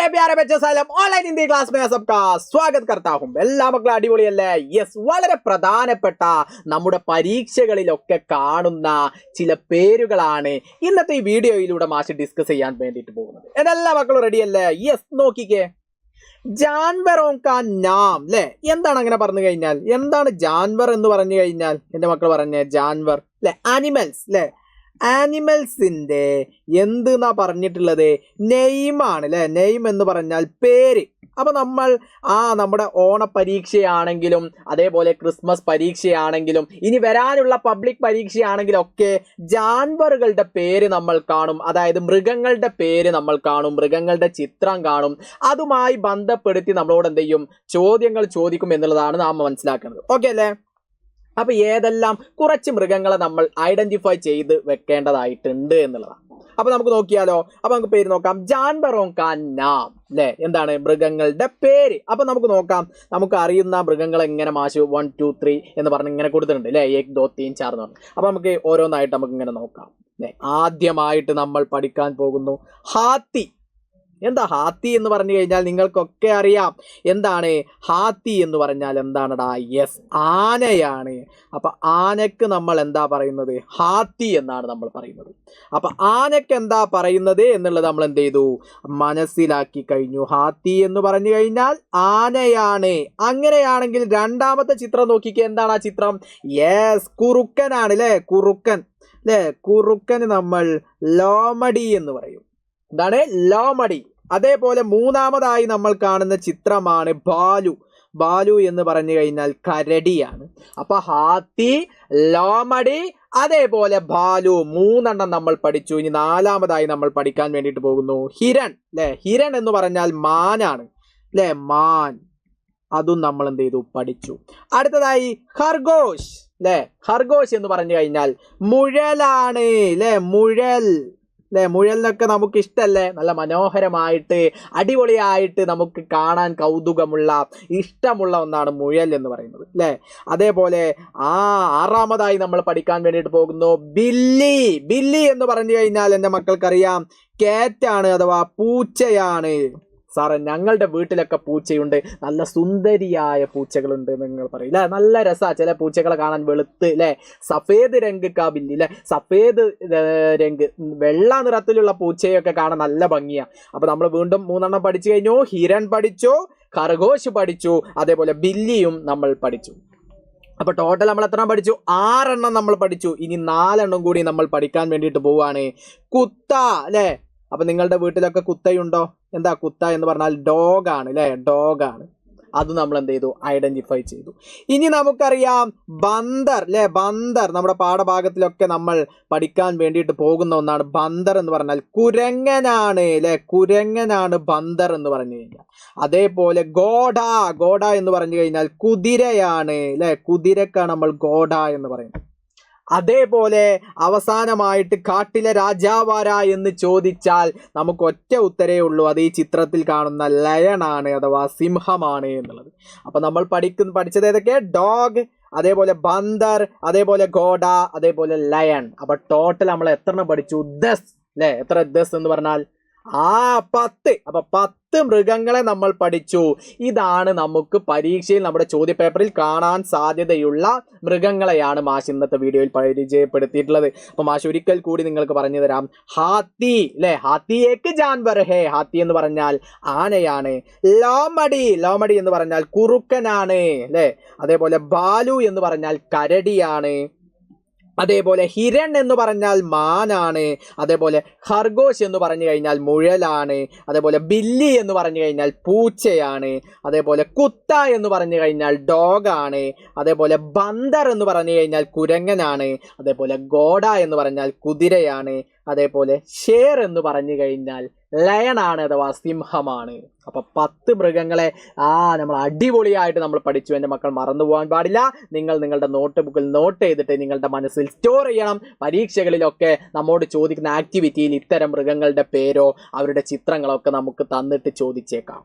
मेरे प्यारे बच्चों सालम ഓൺലൈൻ ഹിന്ദി ക്ലാസ് में सबका स्वागत करता हूं എല്ലാ മക്കളും അടിപൊളിയല്ലേ യെസ് വളരെ പ്രധാനപ്പെട്ട നമ്മുടെ പരീക്ഷകളിലൊക്കെ കാണുന്ന ചില പേരുകളാണ് ഇന്നത്തെ ഈ വീഡിയോയിലൂടെ മാഷ് ഡിസ്കസ് ചെയ്യാൻ വേണ്ടിയിട്ട് പോകുന്നത് എല്ലാ മക്കളും റെഡിയല്ലേ യെസ് നോക്കിക്കേ ജാൻവറോं का नाम ല്ലേ എന്താണ് അങ്ങനെ പറഞ്ഞു കഴിഞ്ഞാൽ എന്താണ് ജാൻവർ എന്ന് പറഞ്ഞു കഴിഞ്ഞാൽ എൻ്റെ മക്കൾ പറഞ്ഞേ ജാൻവർ ല്ലേ ആനിമൽസ് ല്ലേ ആനിമൽസിന്റെ എന്തെന്നാ പറഞ്ഞിട്ടുള്ളത് നെയിമാണ് അല്ലെ നെയിം എന്ന് പറഞ്ഞാൽ പേര് അപ്പൊ നമ്മൾ നമ്മുടെ ഓണ പരീക്ഷയാണെങ്കിലും അതേപോലെ ക്രിസ്മസ് പരീക്ഷയാണെങ്കിലും ഇനി വരാനുള്ള പബ്ലിക് പരീക്ഷയാണെങ്കിലും ഒക്കെ ജാൻവറുകളുടെ പേര് നമ്മൾ കാണും അതായത് മൃഗങ്ങളുടെ പേര് നമ്മൾ കാണും മൃഗങ്ങളുടെ ചിത്രം കാണും അതുമായി ബന്ധപ്പെടുത്തി നമ്മളോട് എന്ത് ചെയ്യും ചോദ്യങ്ങൾ ചോദിക്കും എന്നുള്ളതാണ് നാം മനസ്സിലാക്കുന്നത് ഓക്കെ അല്ലേ അപ്പൊ ഏതെല്ലാം കുറച്ച് മൃഗങ്ങളെ നമ്മൾ ഐഡന്റിഫൈ ചെയ്ത് വെക്കേണ്ടതായിട്ടുണ്ട് എന്നുള്ളതാണ് അപ്പൊ നമുക്ക് നോക്കിയാലോ അപ്പൊ നമുക്ക് പേര് നോക്കാം ജാൻവറോं का नाम ല്ലേ എന്താണ് മൃഗങ്ങളുടെ പേര് അപ്പൊ നമുക്ക് നോക്കാം നമുക്ക് അറിയുന്ന മൃഗങ്ങൾ എങ്ങനെ മാഷ് 1 2 3 എന്ന് പറഞ്ഞ് ഇങ്ങനെ കൊടുത്തിട്ടുണ്ട് അല്ലേ 1 2 3 4 എന്ന് പറഞ്ഞു അപ്പൊ നമുക്ക് ഓരോന്നായിട്ട് നമുക്ക് ഇങ്ങനെ നോക്കാം അല്ലേ ആദ്യമായിട്ട് നമ്മൾ പഠിക്കാൻ പോകുന്നു ഹാത്തി എന്താ ഹാത്തി എന്ന് പറഞ്ഞു കഴിഞ്ഞാൽ നിങ്ങൾക്കൊക്കെ അറിയാം എന്താണ് ഹാത്തി എന്ന് പറഞ്ഞാൽ എന്താണടാ യെസ് ആനയാണ് അപ്പൊ ആനക്ക് നമ്മൾ എന്താ പറയുന്നത് ഹാത്തി എന്നാണ് നമ്മൾ പറയുന്നത് അപ്പൊ ആനക്ക് എന്താ പറയുന്നത് എന്നുള്ളത് നമ്മൾ എന്ത് ചെയ്തു മനസ്സിലാക്കി കഴിഞ്ഞു ഹാത്തി എന്ന് പറഞ്ഞു കഴിഞ്ഞാൽ ആനയാണ് അങ്ങനെയാണെങ്കിൽ രണ്ടാമത്തെ ചിത്രം നോക്കിക്കേ എന്താണ് ആ ചിത്രം യെസ് കുറുക്കനാണ് അല്ലേ കുറുക്കൻ അല്ലേ കുറുക്കന് നമ്മൾ ലോമടി എന്ന് പറയും എന്താണ് ലോമടി അതേപോലെ മൂന്നാമതായി നമ്മൾ കാണുന്ന ചിത്രമാണ് ബാലു ബാലു എന്ന് പറഞ്ഞു കഴിഞ്ഞാൽ കരടിയാണ് അപ്പൊ ഹാത്തി ലോമടി അതേപോലെ ബാലു മൂന്നെണ്ണം നമ്മൾ പഠിച്ചു ഇനി നാലാമതായി നമ്മൾ പഠിക്കാൻ വേണ്ടിയിട്ട് പോകുന്നു ഹിരൺ അല്ലെ ഹിരൺ എന്ന് പറഞ്ഞാൽ മാനാണ് അല്ലെ മാൻ അതും നമ്മൾ എന്ത് ചെയ്തു പഠിച്ചു അടുത്തതായി ഖർഗോഷ് അല്ലെ ഖർഗോഷ് എന്ന് പറഞ്ഞു കഴിഞ്ഞാൽ മുഴലാണ് അല്ലെ മുഴൽ അല്ലെ മുഴലിനൊക്കെ നമുക്ക് ഇഷ്ടല്ലേ നല്ല മനോഹരമായിട്ട് അടിപൊളിയായിട്ട് നമുക്ക് കാണാൻ കൗതുകമുള്ള ഇഷ്ടമുള്ള ഒന്നാണ് മുഴൽ എന്ന് പറയുന്നത് അല്ലേ അതേപോലെ ആറാമതായി നമ്മൾ പഠിക്കാൻ വേണ്ടിയിട്ട് പോകുന്നു ബില്ലി ബില്ലി എന്ന് പറഞ്ഞു കഴിഞ്ഞാൽ എൻ്റെ മക്കൾക്കറിയാം കാറ്റാണ് അഥവാ പൂച്ചയാണ് സാറേ ഞങ്ങളുടെ വീട്ടിലൊക്കെ പൂച്ചയുണ്ട് നല്ല സുന്ദരിയായ പൂച്ചകളുണ്ട് നിങ്ങൾ പറയും അല്ലെ നല്ല രസാ ചില പൂച്ചകളെ കാണാൻ വെളുത്ത് അല്ലെ സഫേദ് രംഗ് കാ ബില്ലി അല്ലെ സഫേദ് രംഗ് വെള്ള നിറത്തിലുള്ള പൂച്ചയൊക്കെ കാണാൻ നല്ല ഭംഗിയാ അപ്പൊ നമ്മൾ വീണ്ടും മൂന്നെണ്ണം പഠിച്ചു കഴിഞ്ഞു ഹിരൺ പഠിച്ചു ഖർഗോഷ് പഠിച്ചു അതേപോലെ ബില്ലിയും നമ്മൾ പഠിച്ചു അപ്പൊ ടോട്ടൽ നമ്മൾ എത്ര പഠിച്ചു 6 എണ്ണം നമ്മൾ പഠിച്ചു ഇനി 4 എണ്ണം കൂടി നമ്മൾ പഠിക്കാൻ വേണ്ടിയിട്ട് പോവാണ് കുത്ത അല്ലെ അപ്പൊ നിങ്ങളുടെ വീട്ടിലൊക്കെ കുത്തയുണ്ടോ എന്താ കുത്ത എന്ന് പറഞ്ഞാൽ ഡോഗാണ് അല്ലെ ഡോഗാണ് അത് നമ്മൾ എന്ത് ചെയ്തു ഐഡന്റിഫൈ ചെയ്തു ഇനി നമുക്കറിയാം ബന്ദർ അല്ലെ ബന്ദർ നമ്മുടെ പാഠഭാഗത്തിലൊക്കെ നമ്മൾ പഠിക്കാൻ വേണ്ടിയിട്ട് പോകുന്ന ഒന്നാണ് ബന്ദർ എന്ന് പറഞ്ഞാൽ കുരങ്ങനാണ് അല്ലെ കുരങ്ങനാണ് ബന്ദർ എന്ന് പറഞ്ഞു കഴിഞ്ഞാൽ അതേപോലെ ഗോഡ ഗോഡ എന്ന് പറഞ്ഞു കഴിഞ്ഞാൽ കുതിരയാണ് അല്ലെ കുതിരക്കാണ് നമ്മൾ ഗോഡ എന്ന് പറയുന്നത് അതേപോലെ അവസാനമായിട്ട് കാട്ടിലെ രാജാവാര എന്ന് ചോദിച്ചാൽ നമുക്ക് ഒറ്റ ഉത്തരേ ഉള്ളൂ അത് ഈ ചിത്രത്തിൽ കാണുന്ന ലയണാണ് അഥവാ സിംഹമാണ് എന്നുള്ളത് അപ്പൊ നമ്മൾ പഠിച്ചത് ഏതൊക്കെ ഡോഗ് അതേപോലെ ബന്ദർ അതേപോലെ ഗോഡ അതേപോലെ ലയൺ അപ്പൊ ടോട്ടൽ നമ്മൾ എത്ര പഠിച്ചു 10 അല്ലെ എത്ര 10 എന്ന് പറഞ്ഞാൽ 10 അപ്പൊ 10 മൃഗങ്ങളെ നമ്മൾ പഠിച്ചു ഇതാണ് നമുക്ക് പരീക്ഷയിൽ നമ്മുടെ ചോദ്യപേപ്പറിൽ കാണാൻ സാധ്യതയുള്ള മൃഗങ്ങളെയാണ് മാഷ് ഇന്നത്തെ വീഡിയോയിൽ പരിചയപ്പെടുത്തിയിട്ടുള്ളത് അപ്പൊ മാഷ് ഒരിക്കൽ കൂടി നിങ്ങൾക്ക് പറഞ്ഞു തരാം ഹാത്തി അല്ലെ ഹാത്തി ഏക് ജാൻവർ ഹേ ഹാത്തി എന്ന് പറഞ്ഞാൽ ആനയാണ് ലോമടി ലോമടി എന്ന് പറഞ്ഞാൽ കുറുക്കനാണ് അല്ലെ അതേപോലെ ബാലു എന്ന് പറഞ്ഞാൽ കരടിയാണ് അതേപോലെ ഹിരൺ എന്ന് പറഞ്ഞാൽ മാനാണ് അതേപോലെ ഖർഗോഷ് എന്ന് പറഞ്ഞു കഴിഞ്ഞാൽ മുഴലാണ് അതേപോലെ ബില്ലി എന്ന് പറഞ്ഞു കഴിഞ്ഞാൽ പൂച്ചയാണ് അതേപോലെ കുത്ത എന്ന് പറഞ്ഞു കഴിഞ്ഞാൽ ഡോഗാണ് അതേപോലെ ബന്ദർ എന്ന് പറഞ്ഞു കഴിഞ്ഞാൽ കുരങ്ങനാണ് അതേപോലെ ഗോഡ എന്ന് പറഞ്ഞാൽ കുതിരയാണ് അതേപോലെ ഷേർ എന്ന് പറഞ്ഞു കഴിഞ്ഞാൽ ലയണാണ് അഥവാ സിംഹമാണ് അപ്പൊ 10 മൃഗങ്ങളെ നമ്മൾ അടിപൊളിയായിട്ട് നമ്മൾ പഠിച്ചു എൻ്റെ മക്കൾ മറന്നു പോകാൻ പാടില്ല നിങ്ങൾ നിങ്ങളുടെ നോട്ട് ബുക്കിൽ നോട്ട് ചെയ്തിട്ട് നിങ്ങളുടെ മനസ്സിൽ സ്റ്റോർ ചെയ്യണം പരീക്ഷകളിലൊക്കെ നമ്മോട് ചോദിക്കുന്ന ആക്ടിവിറ്റിയിൽ ഇത്തരം മൃഗങ്ങളുടെ പേരോ അവരുടെ ചിത്രങ്ങളൊക്കെ നമുക്ക് തന്നിട്ട് ചോദിച്ചേക്കാം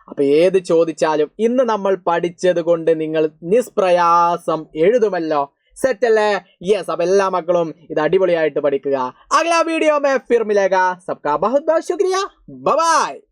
അപ്പൊ ഏത് ചോദിച്ചാലും ഇന്ന് നമ്മൾ പഠിച്ചത് കൊണ്ട് നിങ്ങൾ നിഷ്പ്രയാസം എഴുതുമല്ലോ सेट है यस अब എല്ലാ മക്കളും ഇത് അടിപൊളിയായിട്ട് പഠിക്കുക अगला वीडियो में फिर मिलेगा सबका बहुत बहुत शुक्रिया बाय बाय।